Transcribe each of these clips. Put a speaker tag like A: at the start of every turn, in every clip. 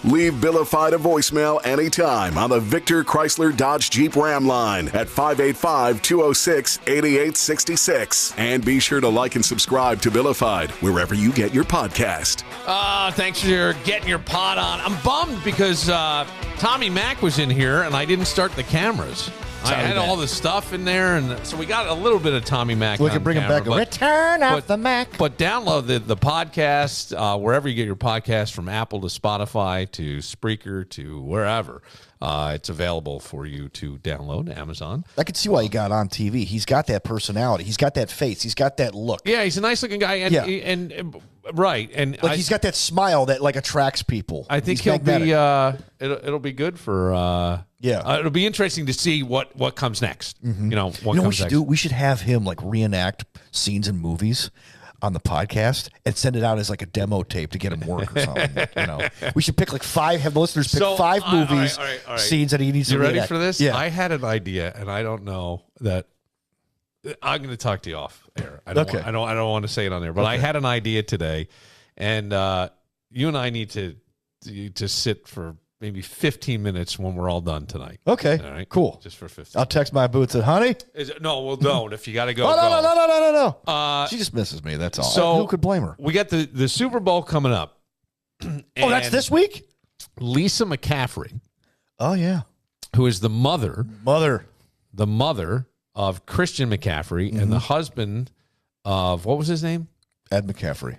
A: Leave Billified a voicemail anytime on the Victor Chrysler Dodge Jeep Ram line at 585-206-8866. And be sure to like and subscribe to Billified wherever you get your podcast.
B: Thanks for getting your pod on. I'm bummed because Tommy Mac was in here and I didn't start the cameras. I had all the stuff in there, and so we got a little bit of Tommy Mac.
C: We can bring him back. Return of the Mac.
B: But download the podcast wherever you get your podcast, from Apple to Spotify to Spreaker to wherever. It's available for you to download. Amazon.
C: I could see why he got on TV. He's got that personality. He's got that face. He's got that look.
B: Yeah, he's a nice-looking guy. And right. And
C: like he's got that smile that like attracts people.
B: I think he'll be. It'll be good for. It'll be interesting to see what comes next.
C: Mm-hmm.
B: What
C: we should do? We should have him like reenact scenes in movies on the podcast and send it out as like a demo tape to get him work or something. We should pick like have the listeners pick 5 movies, all right.
B: scenes that he needs to reenact. You ready for this?
C: Yeah.
B: I had an idea, and I don't know that. I'm going to talk to you off air. I don't want to say it on there, but I had an idea today, and you and I need to sit for maybe 15 minutes when we're all done tonight.
C: Okay.
B: All right.
C: Cool.
B: Just for 15.
C: I'll text my boots and honey.
B: Don't. If you got to go,
C: No. She just misses me. That's all.
B: So
C: who could blame her?
B: We got the Super Bowl coming up.
C: That's this week?
B: Lisa McCaffrey.
C: Oh, yeah.
B: Who is the mother of Christian McCaffrey and the husband of, what was his name?
C: Ed McCaffrey.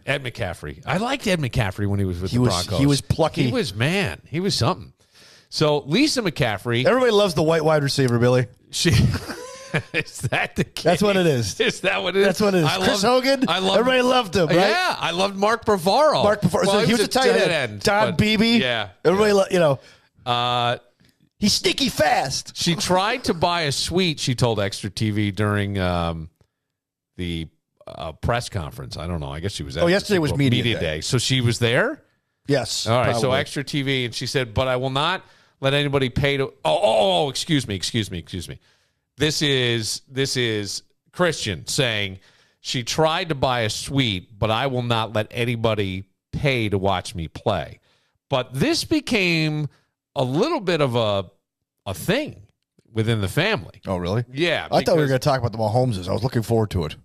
B: I liked Ed McCaffrey when he was with the Broncos.
C: He was plucky.
B: He was something. So Lisa McCaffrey.
C: Everybody loves the white wide receiver, Billy.
B: Is that the case?
C: That's what it is.
B: Is that what it is?
C: That's what it is. Chris Hogan. Everybody loved him, right?
B: Yeah, I loved Mark Bavaro.
C: So he was a tight end. Don Beebe.
B: Yeah.
C: Everybody, he's sneaky fast.
B: She tried to buy a suite, she told Extra TV during the press conference. I don't know. I guess she was at
C: yesterday was media day.
B: So she was there?
C: Yes.
B: All right. Probably. So Extra TV, and she said, but I will not let anybody pay to. Oh, excuse me. This is Christian saying she tried to buy a suite, but I will not let anybody pay to watch me play. But this became a little bit of a thing within the family.
C: Oh, really?
B: Yeah.
C: I thought we were going to talk about the Mahomeses. I was looking forward to it.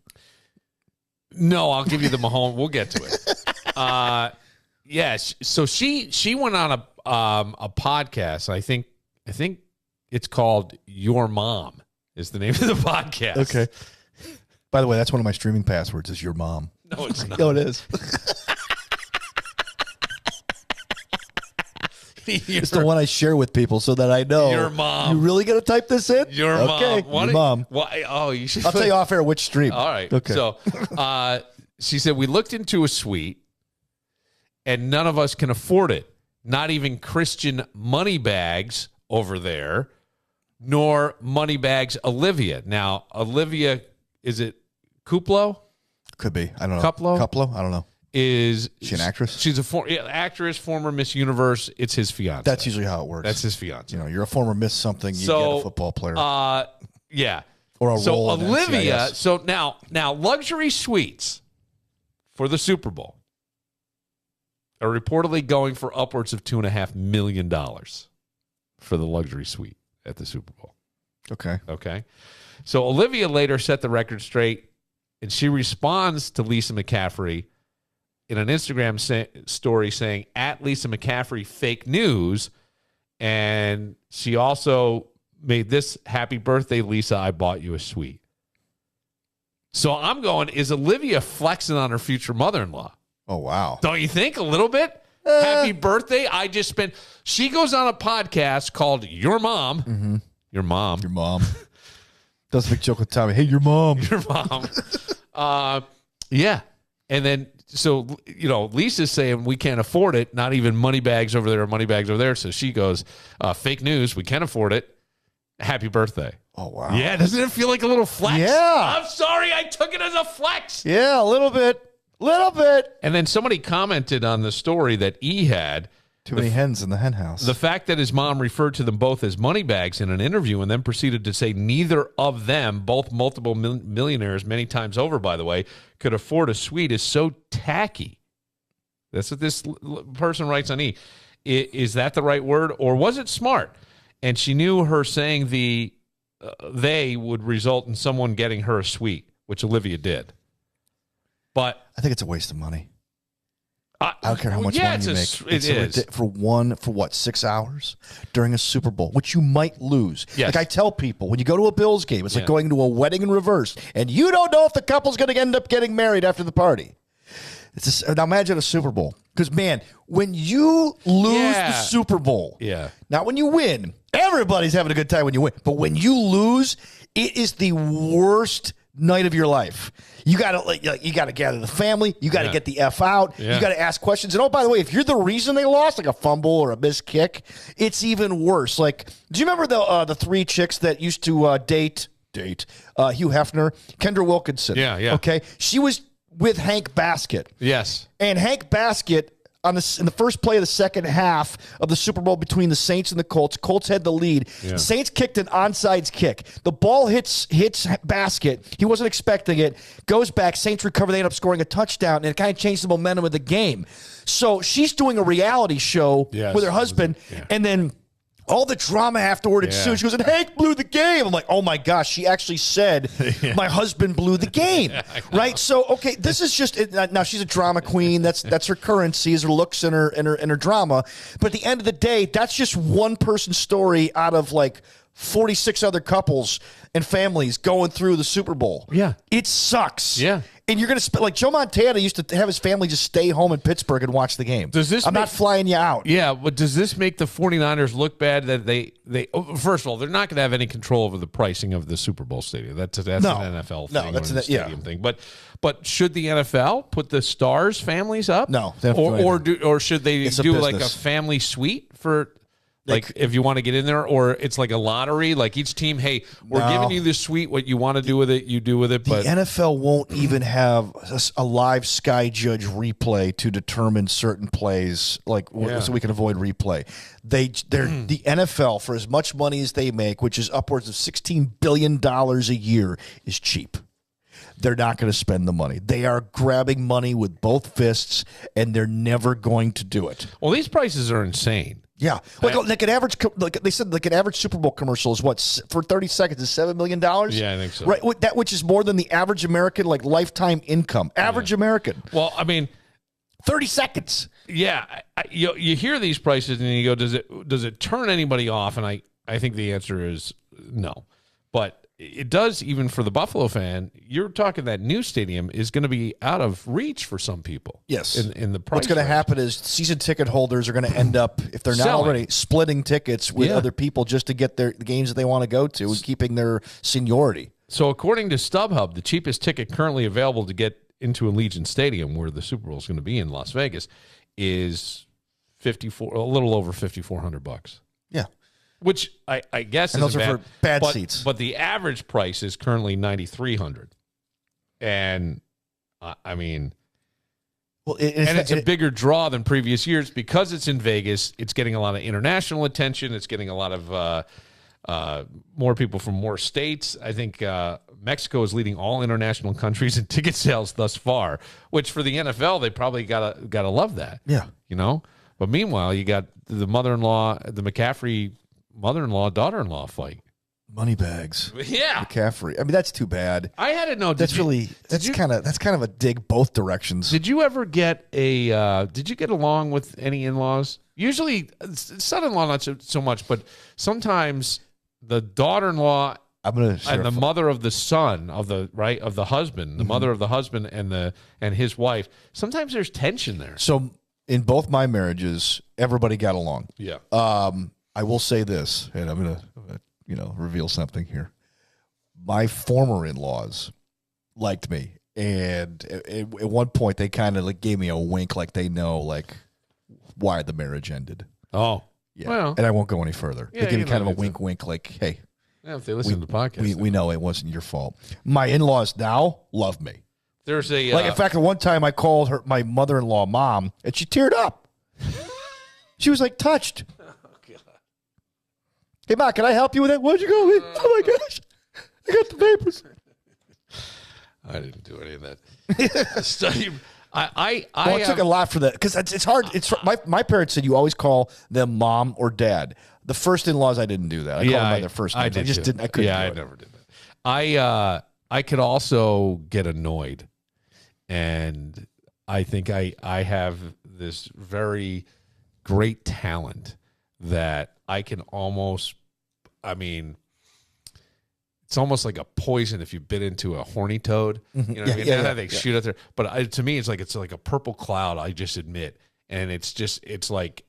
B: No, I'll give you the Mahomes. We'll get to it. Yes. So she went on a podcast. I think it's called Your Mom is the name of the podcast.
C: Okay. By the way, that's one of my streaming passwords is Your Mom.
B: No, it's not.
C: No, it is. It's the one I share with people so that I know.
B: Your mom.
C: You really going to type this in?
B: Your mom.
C: Your mom.
B: You should.
C: I'll tell you off air which stream.
B: All right.
C: Okay.
B: So she said, we looked into a suite and none of us can afford it. Not even Christian Moneybags over there, nor Moneybags Olivia. Now, Olivia, is it Kuplo?
C: Could be. I don't know.
B: Kuplo?
C: I don't know.
B: Is
C: she an actress?
B: She's actress, former Miss Universe. It's his fiance.
C: That's usually how it works.
B: That's his fiance.
C: You're a former Miss something, you get a football player.
B: Yeah.
C: Or a role in
B: Olivia,
C: NCIS.
B: so now luxury suites for the Super Bowl are reportedly going for upwards of $2.5 million for the luxury suite at the Super Bowl. Okay. So Olivia later set the record straight, and she responds to Lisa McCaffrey in an Instagram story saying, at Lisa McCaffrey, fake news. And she also made this, happy birthday, Lisa, I bought you a suite. So I'm going, is Olivia flexing on her future mother-in-law?
C: Oh, wow.
B: Don't you think a little bit? Happy birthday. I just spent. She goes on a podcast called Your Mom.
C: Mm-hmm.
B: Your Mom.
C: Your Mom. Does make joke with Tommy. Hey, your mom.
B: Your mom. Yeah. And then, so, Lisa's saying we can't afford it. Not even Moneybags over there or Moneybags over there. So she goes, fake news. We can't afford it. Happy birthday.
C: Oh, wow.
B: Yeah. Doesn't it feel like a little flex?
C: Yeah.
B: I'm sorry. I took it as a flex.
C: Yeah, a little bit.
B: And then somebody commented on the story that E had.
C: Too many hens in the hen house.
B: The fact that his mom referred to them both as moneybags in an interview and then proceeded to say neither of them, both multiple millionaires many times over, by the way, could afford a suite is so tacky. That's what this person writes on E. Is that the right word, or was it smart? And she knew her saying they would result in someone getting her a suite, which Olivia did. But
C: I think it's a waste of money. I don't care how much money you make.
B: It is.
C: For what, 6 hours during a Super Bowl, which you might lose.
B: Yes.
C: Like I tell people, when you go to a Bills game, it's like going to a wedding in reverse, and you don't know if the couple's going to end up getting married after the party. Now imagine a Super Bowl. Because, man, when you lose the Super Bowl, not when you win, everybody's having a good time when you win. But when you lose, it is the worst night of your life. You gotta gather the family. You gotta get the F out. You gotta ask questions. And oh, by the way, if you're the reason they lost, like a fumble or a missed kick, it's even worse. Like, do you remember the three chicks that used to date Hugh Hefner, Kendra Wilkinson?
B: Yeah.
C: Okay, she was with Hank Baskett.
B: Yes,
C: and Hank Baskett. In the first play of the second half of the Super Bowl between the Saints and the Colts, Colts had the lead. Yeah. Saints kicked an onside kick. The ball hits Baskett. He wasn't expecting it. Goes back. Saints recover. They end up scoring a touchdown, and it kind of changed the momentum of the game. So she's doing a reality show with her husband, and then all the drama afterward ensued. She goes, and Hank blew the game. I'm like, oh my gosh, she actually said my husband blew the game. Right? So, okay, this is just now she's a drama queen. That's her currency, is her looks and her drama. But at the end of the day, that's just one person's story out of like 46 other couples and families going through the Super Bowl.
B: Yeah.
C: It sucks.
B: Yeah. And
C: you're going to like Joe Montana used to have his family just stay home in Pittsburgh and watch the game. I'm not flying you out.
B: Yeah, but does this make the 49ers look bad that they first of all, they're not going to have any control over the pricing of the Super Bowl stadium. That's an NFL thing. No, that's a stadium thing. But should the NFL put the stars families up?
C: No.
B: Or should they do like a family suite for like if you want to get in there, or it's like a lottery, like each team, hey, we're giving you this suite. What you want to do with it, you do with it. But
C: the NFL won't even have a live Sky Judge replay to determine certain plays, so we can avoid replay. The NFL, for as much money as they make, which is upwards of $16 billion a year, is cheap. They're not going to spend the money. They are grabbing money with both fists, and they're never going to do it.
B: Well, these prices are insane.
C: Yeah, like an average, like they said, like an average Super Bowl commercial is what for 30 seconds is $7 million.
B: Yeah, I think so.
C: Right, that which is more than the average American lifetime income. Average American.
B: Well, I mean,
C: 30 seconds.
B: Yeah, you hear these prices and you go, does it turn anybody off? And I think the answer is no, but it does, even for the Buffalo fan. You're talking that new stadium is going to be out of reach for some people.
C: Yes.
B: In the price.
C: What's going to happen is season ticket holders are going to end up, if they're not already, splitting tickets with other people just to get the games that they want to go to and keeping their seniority.
B: So according to StubHub, the cheapest ticket currently available to get into Allegiant Stadium, where the Super Bowl is going to be in Las Vegas, is a little over $5,400.
C: Yeah.
B: Which I guess
C: and
B: is
C: those are for bad seats.
B: But the average price is currently $9,300, and I mean, it's a bigger draw than previous years because it's in Vegas. It's getting a lot of international attention. It's getting a lot of more people from more states. I think Mexico is leading all international countries in ticket sales thus far. Which for the NFL, they probably gotta love that.
C: Yeah,
B: But meanwhile, you got the mother-in-law, the McCaffrey mother-in-law, daughter-in-law fight.
C: Money bags.
B: Yeah.
C: McCaffrey. I mean, that's too bad.
B: I had to know.
C: That's kind of a dig both directions.
B: Did you ever get did you get along with any in-laws? Usually son-in-law not so much, but sometimes the daughter-in-law and the mother of the son of the husband, the mother of the husband and his wife, sometimes there's tension there.
C: So in both my marriages, everybody got along.
B: Yeah.
C: I will say this, and I'm going to, reveal something here. My former in-laws liked me, and at one point they kind of gave me a wink, like they know why the marriage ended.
B: Oh,
C: yeah.
B: Well,
C: and I won't go any further.
B: Yeah,
C: they gave me kind of a wink, like, hey,
B: if they listen to the podcast,
C: we know it wasn't your fault. My in-laws now love me.
B: There's a
C: in fact, at one time I called my mother-in-law mom, and she teared up. She was touched. Hey, Ma, can I help you with that? Where'd you go? Oh, my gosh. I got the papers.
B: I didn't do any of that.
C: It took a lot for that because it's hard. It's my parents said you always call them mom or dad. The first in-laws, I didn't do that. I called them by their first names. I just didn't. I couldn't.
B: Yeah, I never did that. I could also get annoyed, and I think I have this very great talent that I can almost. I mean, it's almost like a poison if you bit into a horny toad. You know what I mean? They shoot out there. But to me, it's like a purple cloud, I just admit. And it's like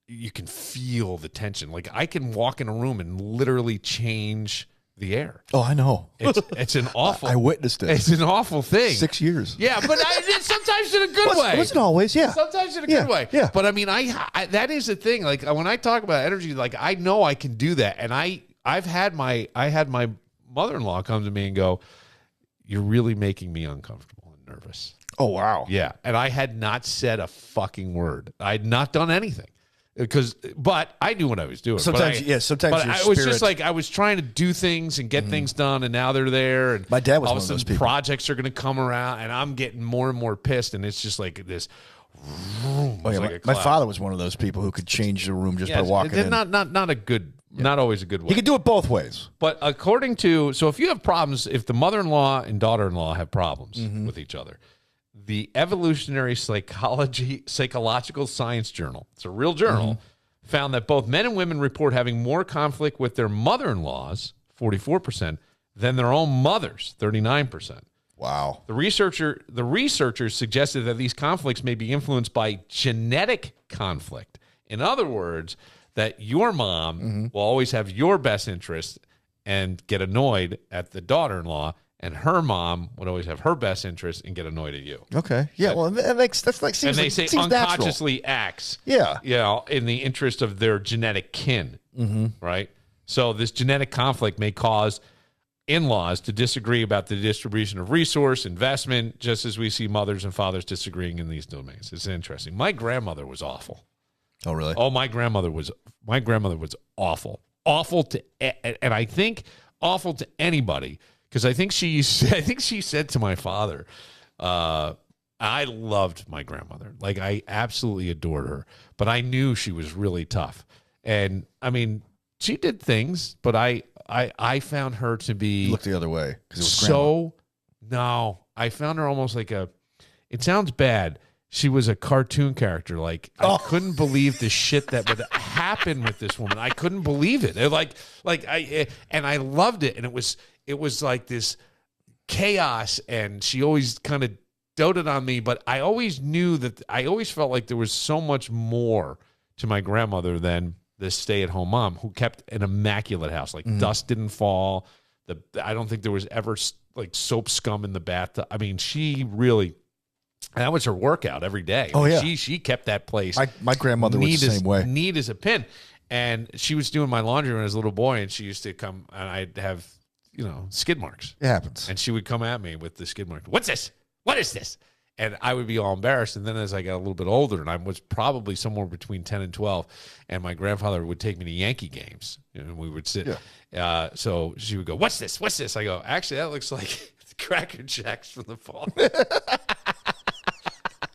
B: you can feel the tension. Like I can walk in a room and literally change the air.
C: Oh, I know.
B: It's an awful.
C: I witnessed it.
B: It's an awful thing.
C: 6 years.
B: Yeah, but sometimes in a good way.
C: It wasn't always, yeah.
B: Sometimes in a good way.
C: Yeah.
B: But I mean, I that is the thing. Like when I talk about energy, like I know I can do that, and I had my mother-in-law come to me and go, "You're really making me uncomfortable and nervous."
C: Oh wow.
B: Yeah, and I had not said a fucking word. I had not done anything. But I knew what I was doing.
C: Sometimes, sometimes.
B: But I was just like I was trying to do things and get things done, and now they're there. And
C: my dad was
B: all
C: one
B: of
C: of
B: a
C: those
B: sudden
C: people.
B: projects are going to come around, and I'm getting more and more pissed, and it's just like this.
C: My father was one of those people who could change the room just by walking in.
B: Not a good, not always a good way.
C: He could do it both ways.
B: But according to if you have problems, if the mother-in-law and daughter-in-law have problems with each other. The Evolutionary Psychological Science Journal, it's a real journal, found that both men and women report having more conflict with their mother-in-laws, 44%, than their own mothers, 39%.
C: Wow.
B: The researchers suggested that these conflicts may be influenced by genetic conflict. In other words, that your mom will always have your best interest and get annoyed at the daughter-in-law, and her mom would always have her best interest and get annoyed at you.
C: Okay. Yeah. Well, seems
B: and they say unconsciously
C: natural.
B: Acts.
C: Yeah.
B: In the interest of their genetic kin. Right. So this genetic conflict may cause in-laws to disagree about the distribution of resource investment, just as we see mothers and fathers disagreeing in these domains. It's interesting. My grandmother was awful.
C: Oh, really?
B: Oh, my grandmother was awful. Awful to, and I think awful to anybody. Because I think she said to my father, I loved my grandmother. Like, I absolutely adored her. But I knew she was really tough. And, I mean, she did things, but I found her to be...
C: You looked the other way.
B: No, I found her almost like it sounds bad. She was a cartoon character. Like, I couldn't believe the shit that would happen with this woman. I couldn't believe it. And I loved it. And it was like this chaos, and she always kind of doted on me, but I always felt like there was so much more to my grandmother than this stay-at-home mom who kept an immaculate house. Like dust didn't fall. I don't think there was ever like soap scum in the bathtub. I mean, she really, that was her workout every day.
C: Oh, yeah.
B: She kept that place.
C: My grandmother was the same way.
B: Neat as a pin. And she was doing my laundry when I was a little boy, and she used to come, and I'd have, skid marks.
C: It happens.
B: And she would come at me with the skid mark. What's this? What is this? And I would be all embarrassed. And then as I got a little bit older, and I was probably somewhere between 10 and 12, and my grandfather would take me to Yankee games, and we would sit. Yeah. So she would go, what's this? What's this? I go, actually, that looks like Cracker Jacks from the fall.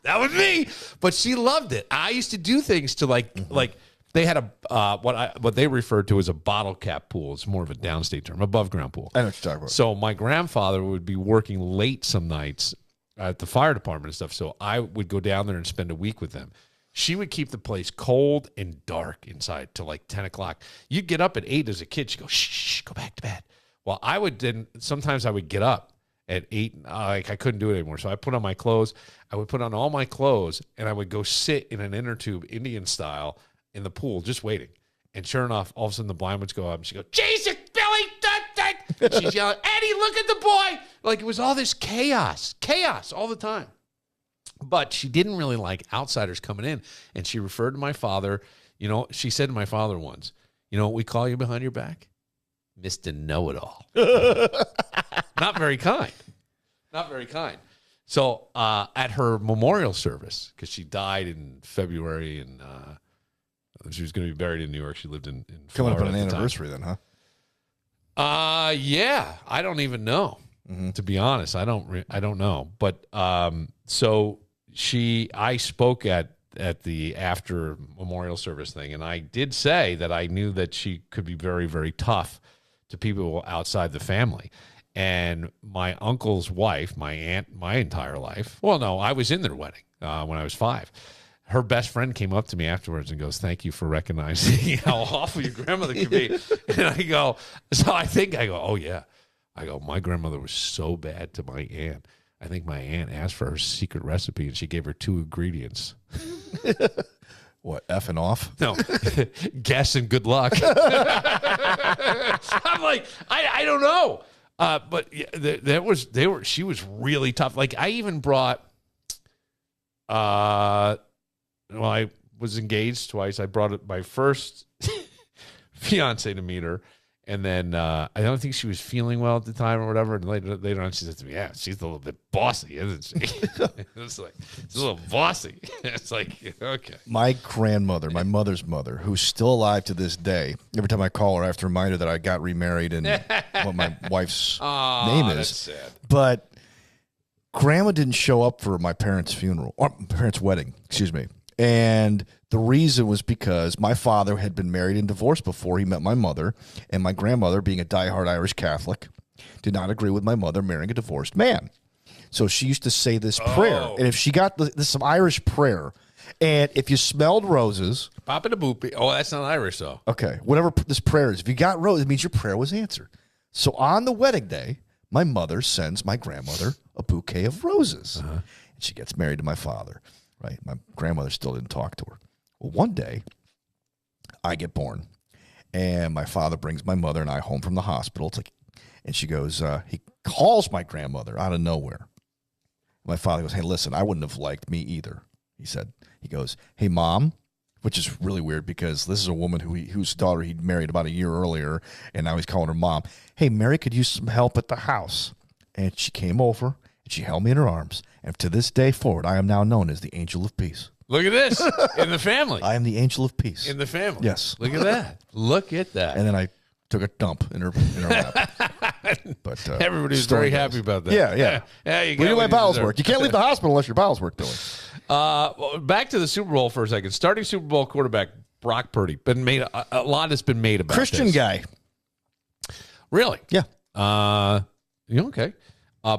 B: That was me. But she loved it. I used to do things to like they had a what they referred to as a bottle cap pool. It's more of a downstate term, above ground pool.
C: I know what you're talking about.
B: So my grandfather would be working late some nights at the fire department and stuff. So I would go down there and spend a week with them. She would keep the place cold and dark inside till like 10 o'clock. You'd get up at 8 as a kid. She'd go, shh, go back to bed. Well, sometimes I would get up at 8. Like I couldn't do it anymore. So I put on my clothes. I would put on all my clothes, and I would go sit in an inner tube, Indian style, in the pool, just waiting. And sure enough, all of a sudden the blind would go up, and she'd go, Jesus, Billy, and she's yelling, Eddie, look at the boy. Like it was all this chaos all the time. But she didn't really like outsiders coming in. And she referred to my father. She said to my father once, you know what we call you behind your back? Mr. Know-It-All. Not very kind. Not very kind. So at her memorial service, because she died in February, and she was going to be buried in New York. She lived in
C: Coming
B: Florida
C: up on an anniversary then, huh?
B: Yeah. I don't even know. To be honest, I don't know. But so I spoke at the after memorial service thing, and I did say that I knew that she could be very, very tough to people outside the family. And my uncle's wife, my aunt, my entire life. Well, no, I was in their wedding when I was 5. Her best friend came up to me afterwards and goes, "Thank you for recognizing how awful your grandmother could be." And I go, "Oh yeah." I go, "My grandmother was so bad to my aunt. I think my aunt asked for her secret recipe and she gave her 2 ingredients."
C: What, F and off?
B: No, guess and good luck. I'm like, I don't know. But yeah, she was really tough. Like I even brought, I was engaged twice. I brought my first fiance to meet her. And then I don't think she was feeling well at the time or whatever. And later on, she said to me, "Yeah, she's a little bit bossy, isn't she?" It's like, she's a little bossy. It's like, okay.
C: My grandmother, my mother's mother, who's still alive to this day, every time I call her, I have to remind her that I got remarried and what my wife's name is.
B: That's sad.
C: But Grandma didn't show up for my parents' funeral, or my parents' wedding, excuse me. And the reason was because my father had been married and divorced before he met my mother, and my grandmother, being a diehard Irish Catholic, did not agree with my mother marrying a divorced man. So she used to say this prayer, and if she got this some Irish prayer, and if you smelled roses,
B: pop it a boopy. Oh, that's not Irish though.
C: Okay, whatever this prayer is, if you got roses, it means your prayer was answered. So on the wedding day, my mother sends my grandmother a bouquet of roses, and she gets married to my father. Right, my grandmother still didn't talk to her. Well, one day, I get born, and my father brings my mother and I home from the hospital. It's like, and she goes, he calls my grandmother out of nowhere. My father goes, "Hey, listen, I wouldn't have liked me either." He goes, "Hey, Mom," which is really weird because this is a woman whose daughter he'd married about a year earlier, and now he's calling her Mom. "Hey, Mary could use some help at the house." And she came over, and she held me in her arms. And to this day forward, I am now known as the Angel of Peace.
B: Look at this. In the family.
C: I am the Angel of Peace.
B: In the family.
C: Yes.
B: Look at that. Look at that.
C: And then I took a dump in her lap. But
B: everybody's very happy about that.
C: Yeah.
B: You
C: do my bowels work. You can't leave the hospital unless your bowels work doing.
B: Back to the Super Bowl for a second. Starting Super Bowl quarterback Brock Purdy. A lot has been made about
C: Christian
B: this.
C: guy.
B: Really?
C: Yeah.
B: Okay.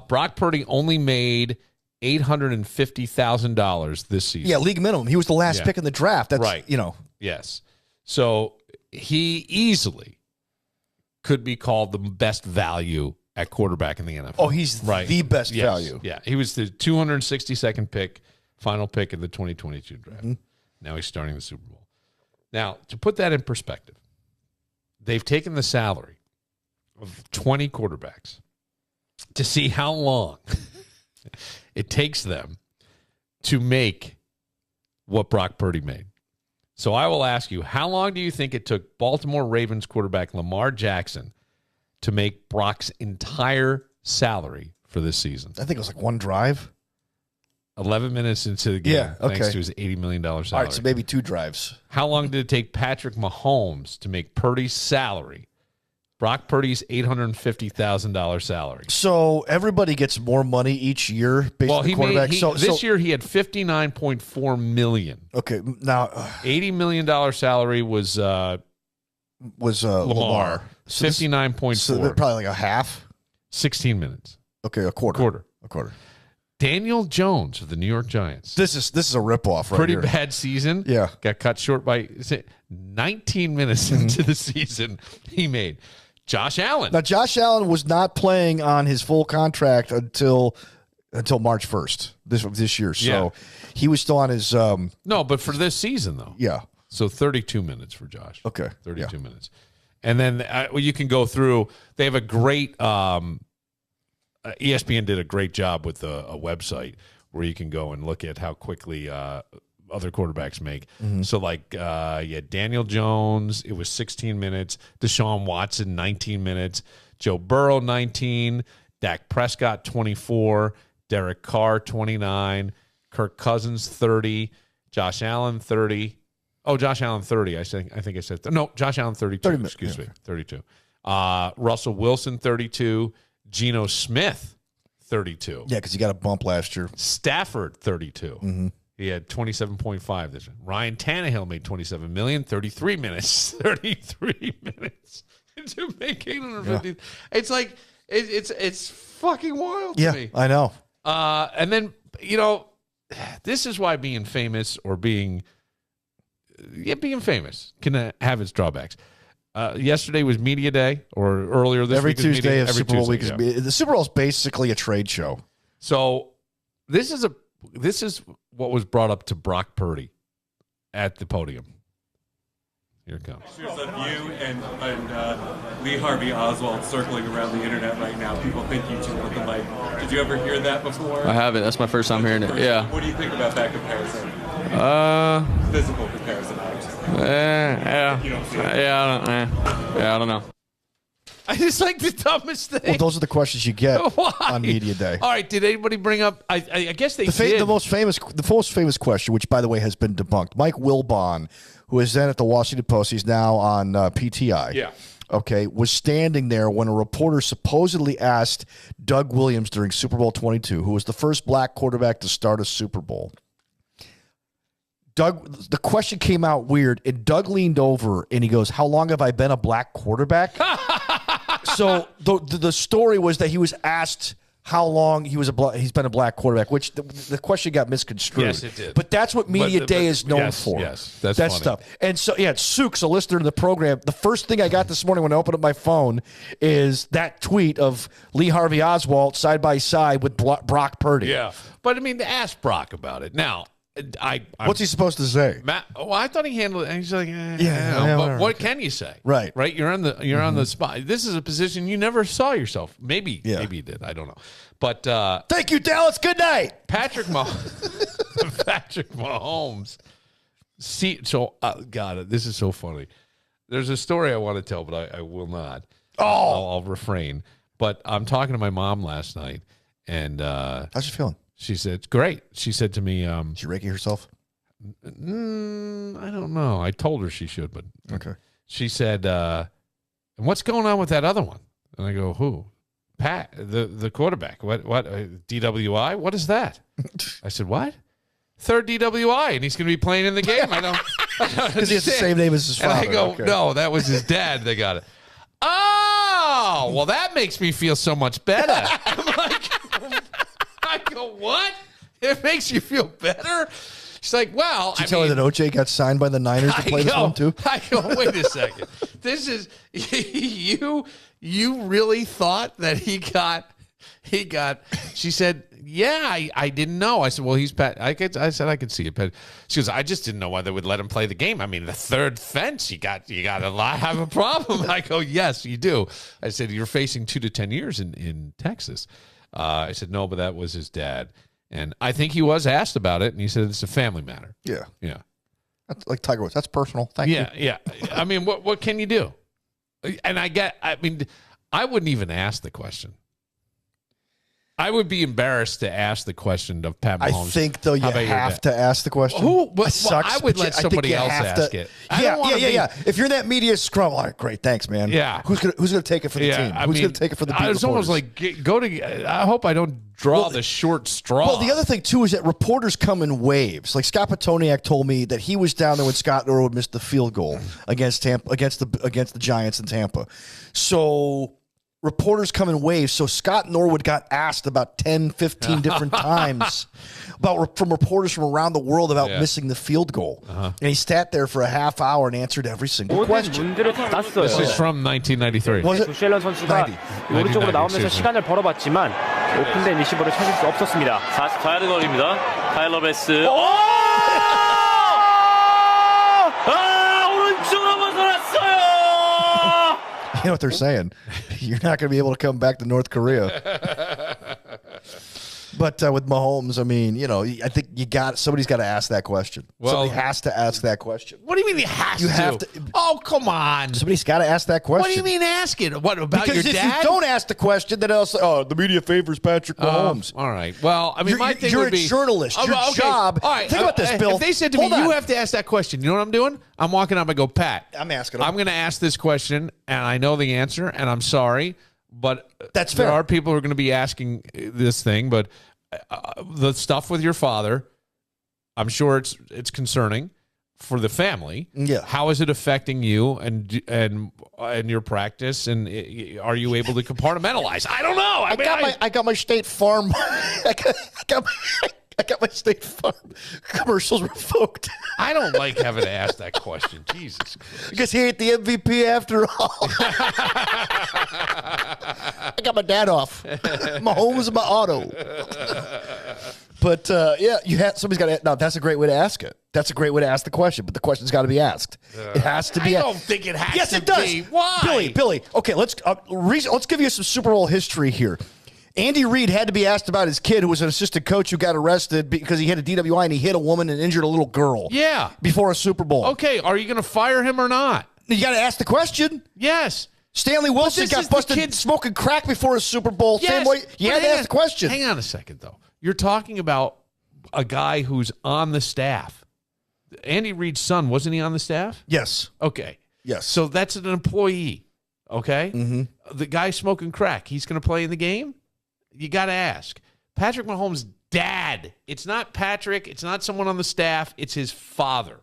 B: Brock Purdy only made $850,000 this season.
C: Yeah, league minimum. He was the last pick in the draft. That's
B: right. Yes. So he easily could be called the best value at quarterback in the NFL.
C: Oh, he's the best value.
B: Yeah. He was the 262nd pick, final pick in the 2022 draft. Mm-hmm. Now he's starting the Super Bowl. Now, to put that in perspective, they've taken the salary of 20 quarterbacks to see how long it takes them to make what Brock Purdy made. So I will ask you, how long do you think it took Baltimore Ravens quarterback Lamar Jackson to make Brock's entire salary for this season?
C: I think it was like one drive.
B: 11 minutes into the game, thanks to his $80 million salary.
C: All right, so maybe 2 drives.
B: How long did it take Patrick Mahomes to make Purdy's salary? Brock Purdy's $850,000 salary.
C: So everybody gets more money each year based on the quarterback.
B: This year he had $59.4 million.
C: Okay, now
B: $80 million salary was Lamar. 59.4.
C: So probably like a half.
B: 16 minutes.
C: Okay, a quarter. A quarter.
B: Daniel Jones of the New York Giants.
C: This is a ripoff, right?
B: Pretty
C: here.
B: Bad season.
C: Yeah,
B: got cut short by 19 minutes into the season. He made. Josh Allen.
C: Now, Josh Allen was not playing on his full contract until March 1st this year. So he was still on his
B: no, but for this season though.
C: Yeah.
B: So 32 minutes for Josh.
C: Okay.
B: 32 minutes. And then you can go through. They have a great ESPN did a great job with a website where you can go and look at how quickly other quarterbacks make. Mm-hmm. So Daniel Jones, it was 16 minutes. Deshaun Watson, 19 minutes. Joe Burrow, 19. Dak Prescott, 24. Derek Carr, 29. Kirk Cousins, 30. Josh Allen, 30. Oh, Josh Allen, 30. I think I said no. Josh Allen, 32. Excuse me, 32. Russell Wilson, 32. Geno Smith, 32.
C: Yeah, because he got a bump last year.
B: Stafford, 32.
C: Mm-hmm.
B: He had 27.5 this year. Ryan Tannehill made 27 million, 33 minutes. 33 minutes to make 850. Yeah. It's like it's fucking wild to me.
C: I know.
B: And then, this is why being famous or being famous can have its drawbacks. Yesterday was media day, or earlier this
C: every
B: week
C: Tuesday
B: of
C: Super Bowl week is the Super Bowl is basically a trade show.
B: So this is what was brought up to Brock Purdy at the podium. Here it comes.
D: Pictures of you and Lee Harvey Oswald circling around the internet right now. People think you two look alike. Did you ever hear that before?
E: I haven't. That's my first time hearing it. Yeah.
D: What do you think about that comparison? Physical comparison, obviously.
E: I don't know.
B: I just like the dumbest thing.
C: Well, those are the questions you get on media day.
B: All right, did anybody bring up? I guess they did.
C: The most famous question, which by the way has been debunked. Mike Wilbon, who was then at the Washington Post, he's now on PTI.
B: Yeah.
C: Okay, was standing there when a reporter supposedly asked Doug Williams during Super Bowl 22, who was the first black quarterback to start a Super Bowl. The question came out weird, and Doug leaned over and he goes, "How long have I been a black quarterback?" So the story was that he was asked how long he's been a black quarterback, which the question got misconstrued.
B: Yes, it did.
C: But that's what media day is known for.
B: Yes, that's
C: that
B: funny.
C: stuff. And so, Sukes, a listener to the program, the first thing I got this morning when I opened up my phone is that tweet of Lee Harvey Oswald side by side with Brock Purdy.
B: Yeah, but I mean, ask Brock about it now.
C: What's he supposed to say?
B: I thought he handled it. And he's like, but what can you say?
C: Right.
B: You're on the spot. This is a position you never saw yourself. Maybe you did. I don't know. But
C: thank you, Dallas. Good night,
B: Patrick Mahomes. See, so God, this is so funny. There's a story I want to tell, but I will not. I'll refrain. But I'm talking to my mom last night, and
C: how's she feeling?
B: She said, great. She said to me,
C: she raking herself?
B: I don't know. I told her she should, but
C: okay. She
B: said, and what's going on with that other one? And I go, who? Pat, the quarterback. What? DWI? What is that? I said, what? Third DWI, and he's going to be playing in the game. I don't
C: because he has the same name as his father.
B: And I go, no, that was his dad. They got it. Oh, well, that makes me feel so much better. I'm like, I go, what? It makes you feel better? She's like, well,
C: Did you tell her that OJ got signed by the Niners to play this one too?
B: I go, wait a second. This is you really thought that he got she said, yeah, I didn't know. I said, well, he's Pat. I said I could see it. Pat. She goes, I just didn't know why they would let him play the game. I mean, the third fence, you got to have a problem. I go, yes, you do. I said, you're facing 2 to 10 years in Texas. I said, no, but that was his dad. And I think he was asked about it, and he said it's a family matter.
C: Yeah.
B: Yeah.
C: That's like Tiger Woods. That's personal. Thank you.
B: Yeah. I mean, what can you do? And I wouldn't even ask the question. I would be embarrassed to ask the question of Pat Mahomes.
C: I think, though, you have to ask the question.
B: I would let somebody else ask it.
C: Yeah. If you're in that media scrum, all right, great, thanks, man.
B: Yeah.
C: Who's gonna take it for the team? Who's gonna take it for the beat
B: reporters? It's almost like I hope I don't draw the short straw.
C: Well, the other thing too is that reporters come in waves. Like Scott Petoniak told me that he was down there when Scott Norwood missed the field goal against Tampa, against the Giants in Tampa. So reporters come in waves. So Scott Norwood got asked about 10, 15 different times from reporters from around the world about missing the field goal. And he sat there for a half hour and answered every single question.
B: This is from 1993.
C: Was it?
F: 쉘런 선수가 오른쪽으로 나오면서 시간을 벌어봤지만 오픈된 리시버를 찾을 수 없었습니다.
G: 44야드 거리입니다. 타일러 베스. 오른쪽으로 벗어났어요.
C: You know what they're saying? You're not going to be able to come back to North Korea. But with Mahomes, I mean, I think somebody's got to ask that question.
B: Well,
C: somebody has to ask that question.
B: What do you mean you have to? Oh, come on.
C: Somebody's got to ask that question.
B: What do you mean ask it? What, about
C: because
B: your dad?
C: Because if you don't ask the question, then the media favors Patrick Mahomes.
B: All right. Well, I mean, my thing
C: you're
B: would be...
C: You're a journalist. Your job...
B: All right.
C: Think about this, Bill.
B: If they said to me, you have to ask that question, you know what I'm doing? I'm walking up and go, Pat.
C: I'm asking him.
B: I'm going to ask this question, and I know the answer, and I'm sorry, But
C: That's
B: there
C: fair.
B: are people who are going to be asking this thing. But the stuff with your father, I'm sure it's concerning for the family.
C: Yeah.
B: How is it affecting you and your practice? And are you able to compartmentalize? I don't know.
C: I got my State Farm. I got my State Farm commercials revoked.
B: I don't like having to ask that question. Jesus Christ.
C: Because he ain't the MVP after all. I got my dad off. My home was my auto. But somebody's got to. No, that's a great way to ask it. That's a great way to ask the question. But the question's got to be asked. It has to be.
B: I don't think it has
C: yes,
B: to
C: it does.
B: be. Why,
C: Billy? Okay, let's give you some Super Bowl history here. Andy Reid had to be asked about his kid who was an assistant coach who got arrested because he had a DWI and he hit a woman and injured a little girl.
B: Yeah.
C: Before a Super Bowl.
B: Okay, are you going to fire him or not?
C: You got to ask the question.
B: Yes.
C: Stanley Wilson got busted smoking crack before a Super Bowl.
B: Yes,
C: Same way. You had to ask the question.
B: Hang on a second, though. You're talking about a guy who's on the staff. Andy Reid's son, wasn't he on the staff?
C: Yes.
B: Okay.
C: Yes.
B: So that's an employee. Okay.
C: Mm-hmm.
B: The guy smoking crack, he's going to play in the game? You got to ask. Patrick Mahomes' dad. It's not Patrick. It's not someone on the staff. It's his father.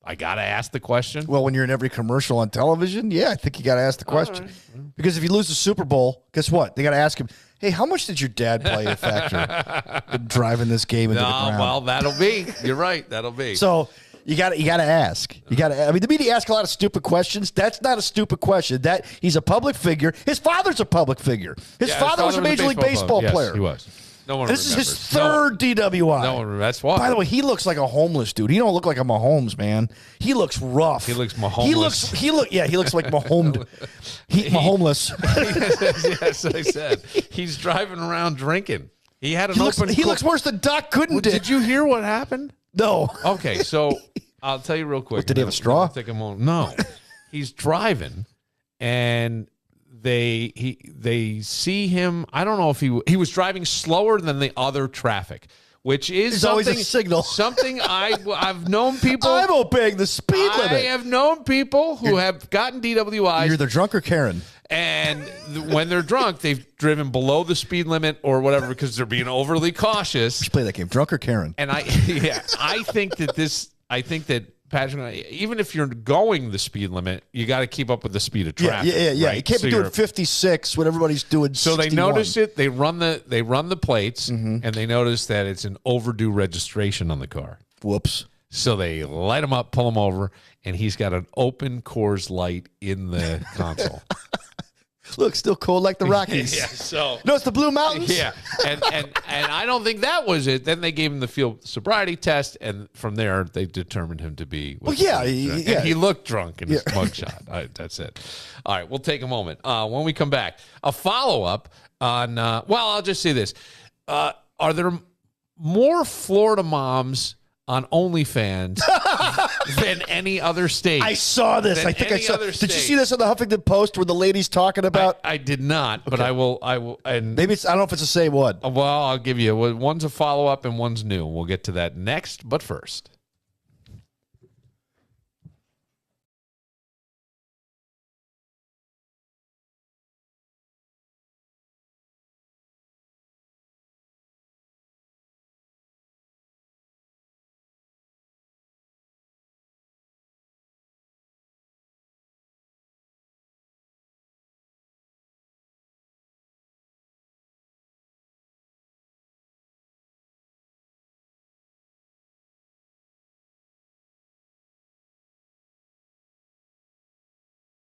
B: I got to ask the question.
C: Well, when you're in every commercial on television, yeah, I think you got to ask the question. Right. Because if you lose the Super Bowl, guess what? They got to ask him, hey, how much did your dad play a factor in driving this game into the ground?
B: Well, that'll be. You're right. That'll be.
C: So you got to ask. I mean, the media ask a lot of stupid questions. That's not a stupid question. That he's a public figure. His father's a public figure. His father was a Major League Baseball player.
B: Yes, he was. No one
C: This
B: remembers.
C: is his third DWI.
B: No one remembers. That's why.
C: By the way, he looks like a homeless dude. He don't look like a Mahomes, man. He looks rough.
B: He looks Mahomeless.
C: He looks like Mahomes. Mahomeless.
B: Yes, I said. He's driving around drinking. He had an
C: He looks worse than Doc Gooden did.
B: Did you hear what happened?
C: No.
B: Okay, so I'll tell you real quick.
C: Did he have a straw?
B: Take a moment. No. He's driving, and they see him. I don't know if he was driving slower than the other traffic, which is
C: always a signal.
B: Something I've known people.
C: I'm obeying the speed limit.
B: I have known people who have gotten DWIs.
C: You're either drunk or Karen.
B: And when they're drunk, they've driven below the speed limit or whatever because they're being overly cautious.
C: Let's play that game, drunk or Karen.
B: And I think that Patrick, even if you're going the speed limit, you got to keep up with the speed of traffic.
C: Yeah.
B: Right?
C: You can't be doing 56 when everybody's doing 61.
B: So they notice it. They run the plates, and they notice that it's an overdue registration on the car.
C: Whoops.
B: So they light him up, pull him over, and he's got an open Coors Light in the console.
C: Look, still cold like the Rockies.
B: Yeah, so
C: no, it's the Blue Mountains.
B: Yeah, and I don't think that was it. Then they gave him the field sobriety test, and from there they determined him to be.
C: Well, yeah.
B: And he looked drunk in his mugshot. That's it. All right, we'll take a moment. When we come back, a follow up on. I'll just say this: are there more Florida moms on OnlyFans than any other state?
C: I saw this. I think I saw. Did you see this on the Huffington Post where the lady's talking about?
B: I did not, but I will. And
C: maybe it's. I don't know if it's the same one.
B: Well, I'll give you. One's a follow up and one's new. We'll get to that next, but first.